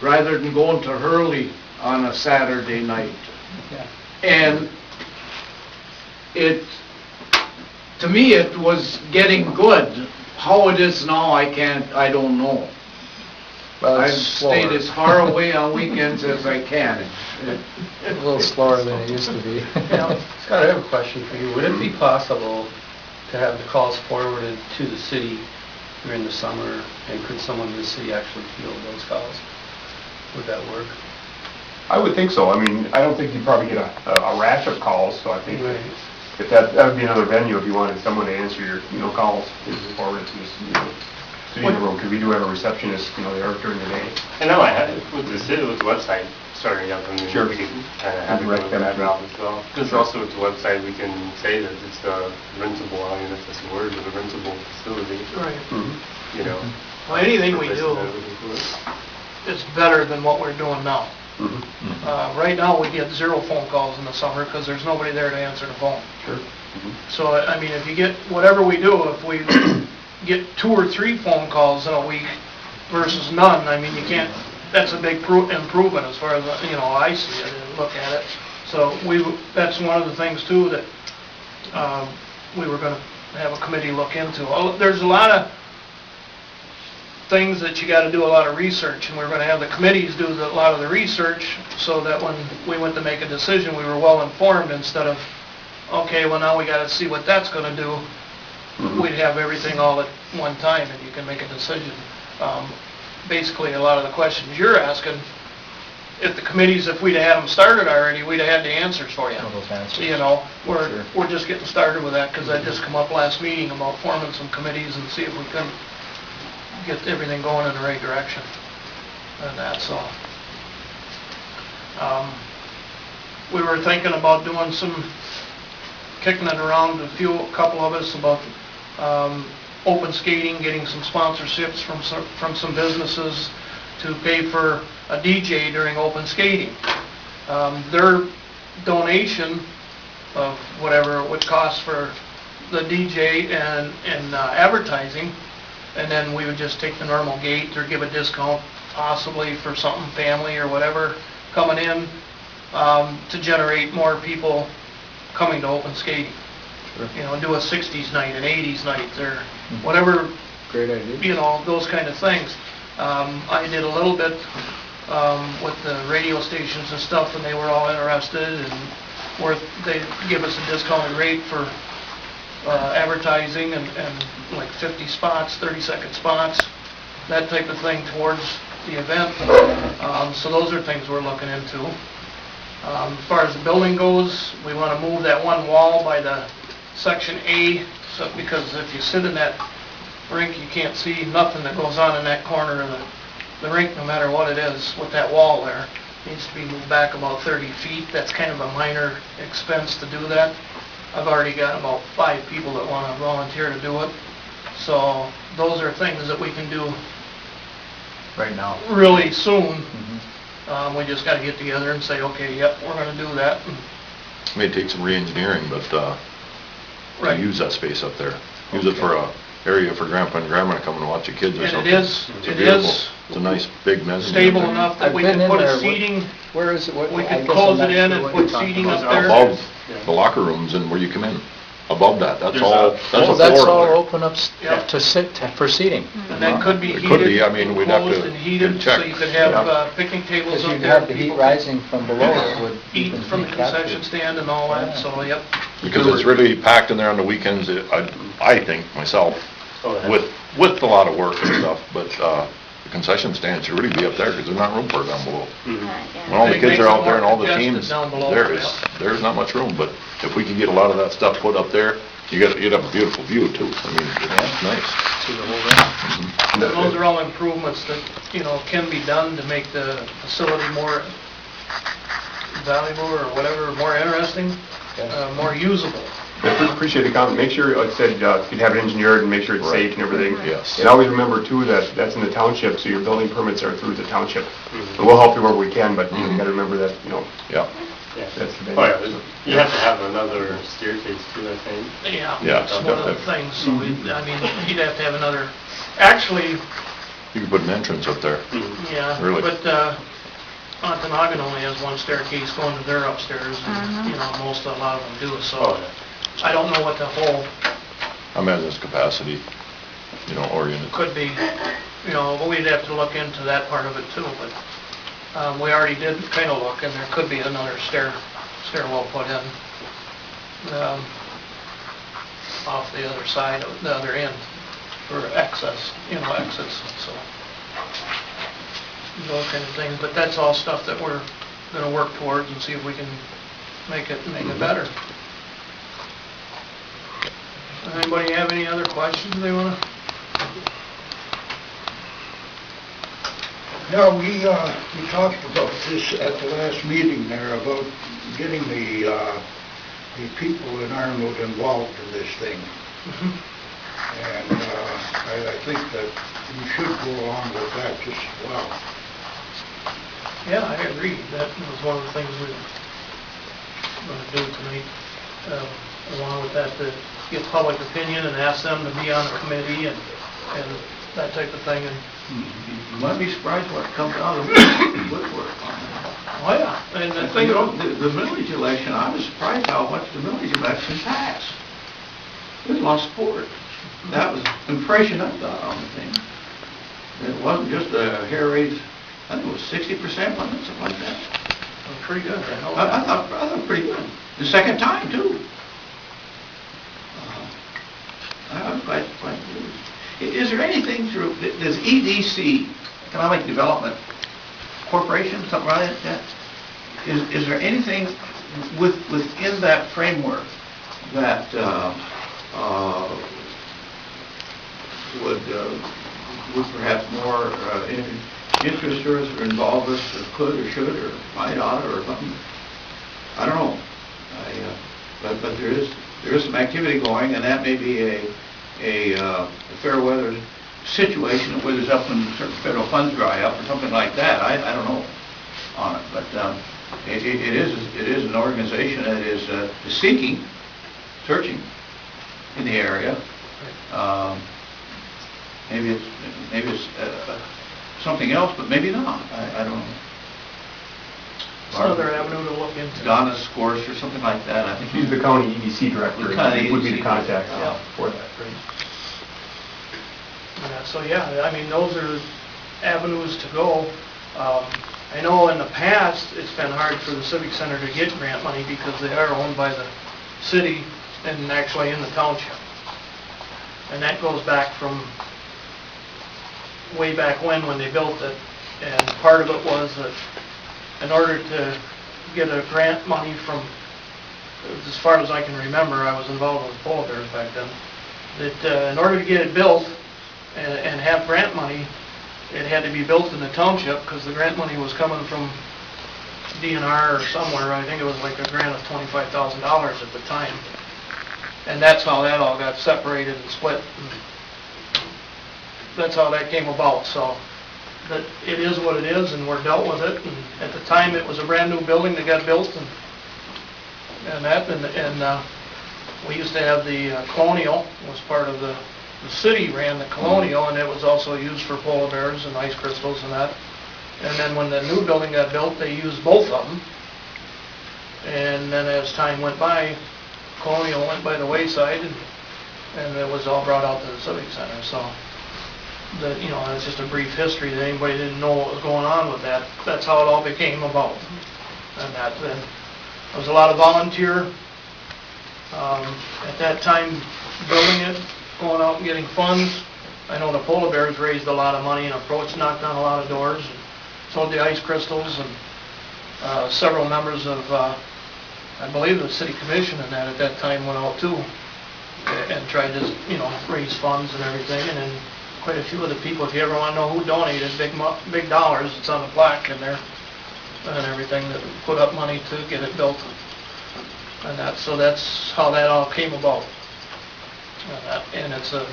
rather than going to Hurley on a Saturday night. Yeah. And to me, it was getting good. How it is now, I don't know. Well, I've it's stayed slower. as far away on weekends as I can. A little slower than it used to be. Yeah, Scott, I have a question for you. Would it be possible to have the calls forwarded to the city during the summer, and could someone in the city actually field those calls? Would that work? I would think so. I mean, I don't think you'd probably get a rash of calls, so I think Right. if that would be another venue if you wanted someone to answer your, calls, forward it to this, city room, because we do have a receptionist, there during the day. I know I had it with the website starting up, I mean, Sure. we could kind of have it Direct go them that to- route as well. Because also with the website, we can say that it's a rentable, I mean, if that's a word, but a rentable facility, Right. Mhm. you know. Well, anything we for do places that are looking for it. is better than what we're doing now. Mhm. Right now, we get 0 phone calls in the summer because there's nobody there to answer the phone. Sure. Mhm. So, I mean, if you get, whatever we do, if we get 2 or 3 phone calls in a week versus none, I mean, you can't, that's a big improvement as far as, I see it and look at it. So that's one of the things too that we were gonna have a committee look into. There's a lot of things that you gotta do a lot of research, and we're gonna have the committees do a lot of the research so that when we went to make a decision, we were well informed instead of, okay, well, now we gotta see what that's gonna do. Mhm. We'd have everything all at one time and you can make a decision. Basically, a lot of the questions you're asking, if the committees, if we'd have had them started already, we'd have had the answers for you. All those answers. We're Sure. we're just getting started with that because that just come up last meeting about forming some committees and see if we can get everything going in the right direction. And that's all. We were thinking about doing kicking it around to a couple of us about open skating, getting some sponsorships from some businesses to pay for a DJ during open skating. Their donation of whatever it would cost for the DJ and advertising, and then we would just take the normal gate or give a discount possibly for something family or whatever coming in to generate more people coming to open skating. Sure. Do a 60s night, an 80s night, or whatever, Great idea. those kind of things. I did a little bit with the radio stations and stuff, and they were all interested, and they give us a discounted rate for advertising and like 50 spots, 30-second spots, that type of thing towards the event. So those are things we're looking into. As far as the building goes, we want to move that one wall by the section A, because if you sit in that rink, you can't see nothing that goes on in that corner of the rink, no matter what it is, with that wall there. Needs to be moved back about 30 feet. That's kind of a minor expense to do that. I've already got about 5 people that want to volunteer to do it. So those are things that we can do Right now. really soon. Mhm. We just got to get together and say, okay, yep, we're going to do that. May take some re-engineering, but to Right. use that space up there. Use it for a area for grandpa and grandma to come and watch the kids or And something. it is beautiful. It's a nice big mezzanine. stable there. enough that I've we been can in put there. a seating, Where is it? we I could guess close I'm it not in sure and what put you're talking seating about. up there. Above the locker rooms and where you come in. Above that, that's There's all, a- that's a Oh, floor that's up all there. open up Yep. to sit, for seating. And that could be It heated, could be. I mean, we'd have to enclosed and heated, so check. you could have Yeah. picnic tables Because up you'd there. have the heat people rising from below, it would. Eat even from the heat that concession food. stand and all that, Yeah. so, yep. Because it's really packed in there on the weekends, I think, myself, with a lot of work and stuff, but the concession stands should really be up there because there's not room for it down below. When all the It kids makes are it out there more and all the congested teams, down below, there's not much room, but if we can get a lot of that stuff put up there, you'd have a beautiful view too. I mean, it's nice. See the whole room. And those are all improvements that, can be done to make the facility more valuable or whatever, more interesting, more usable. I appreciate the comment. Make sure, like I said, you'd have it engineered and make sure it's safe and everything. Yes. And always remember too that that's in the township, so your building permits are through the township. And we'll help you wherever we can, but you gotta remember that, Yeah, Yeah. that's the big. Oh, yeah, you have to have another staircase too, I think. Yeah, Yeah, that's one of the definitely. things, so you'd have to have another, actually, You could put an entrance up there. Yeah, Really? but, Ontonagon only has one staircase going to their upstairs, and, you know, a lot of them do, Oh, so I don't know what the whole I imagine it's capacity, you know, oriented. could be, you know, but we'd have to look into that part of it too, but, we already did kind of look, and there could be another stairwell put in, off the other side, of the other end, for exits, so. Those kind of things, but that's all stuff that we're gonna work towards and see if we can make it better. Anybody have any other questions they wanna? Yeah, we talked about this at the last meeting there, about getting the people in Arnold involved in this thing. And I think that we should go along with that just as well. Yeah, I agree, that was one of the things we were gonna do tonight, along with that, to get public opinion and ask them to be on the committee and that type of thing, and, You might be surprised what comes out of Woodward on that. oh yeah, and the You thing, know, the millage election, I was surprised how much the millage election passed. There's a lot of support. That was the impression I got on the thing. It wasn't just a hair raise, I think it was 60%, wasn't it, something like that? pretty good, I know I that. thought pretty good. The second time, too. I was quite pleased. Is there anything through, does EDC, Economic Development Corporation, something like that? Is there anything within that framework that would perhaps more interest us or involve us, or could or should or might oughta or something? I don't know. But there is some activity going, and that may be a fair weather situation where there's up when certain federal funds dry up or something like that. I don't know on it, but it is an organization that is searching in the area. Maybe it's something else, but maybe not. I don't know. It's another avenue to look into. Donna's course or something like that, I think. She's the county EDC director, The county would be EDC the contact Yeah. for that, right? Yeah, so yeah, I mean, those are avenues to go. I know in the past, it's been hard for the Civic Center to get grant money because they are owned by the city and actually in the township. And that goes back from way back when they built it. And part of it was that in order to get a grant money from, as far as I can remember, I was involved with Polar Bears back then, that in order to get it built and have grant money, it had to be built in the township because the grant money was coming from DNR or somewhere. I think it was like a grant of $25,000 at the time. And that's how that all got separated and split. That's how that came about, so that it is what it is, and we're dealt with it. And at the time, it was a brand-new building that got built, and we used to have the Colonial, was part of the city ran the Colonial, and it was also used for polar bears and ice crystals and that. And then when the new building got built, they used both of them. And then as time went by, Colonial went by the wayside, and it was all brought out to the Civic Center, so that, you know, it's just a brief history that anybody didn't know what was going on with that. That's how it all became about. And that, then, there was a lot of volunteer, at that time, building it, going out and getting funds. I know the Polar Bears raised a lot of money and approached, knocked on a lot of doors, and sold the ice crystals, and several members of, I believe the city commission and that at that time went out too, and tried to, you know, raise funds and everything, and then quite a few of the people, if you ever want to know who donated big dollars, it's on the plaque in there, and everything, that put up money to get it built. And that, so that's how that all came about. And it's a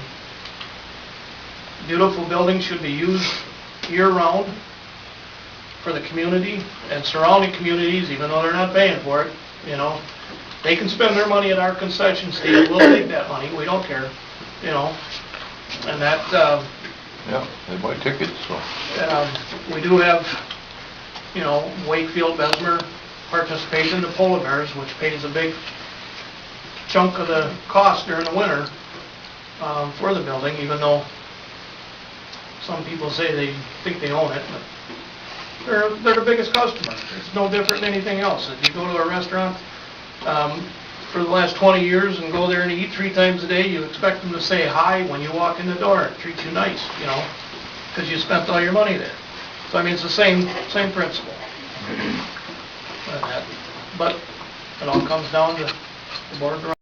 beautiful building, should be used year-round for the community and surrounding communities, even though they're not paying for it, you know. They can spend their money at our concession stand, we'll take that money, we don't care, you know. And that, Yeah, they buy tickets, so. We do have, Wakefield Bessemer participate in the Polar Bears, which pays a big chunk of the cost during the winter for the building, even though some people say they think they own it, but they're the biggest customer. It's no different than anything else. If you go to a restaurant for the last 20 years and go there and eat 3 times a day, you expect them to say hi when you walk in the door and treat you nice, because you spent all your money there. So I mean, it's the same principle. But it all comes down to the board of directors.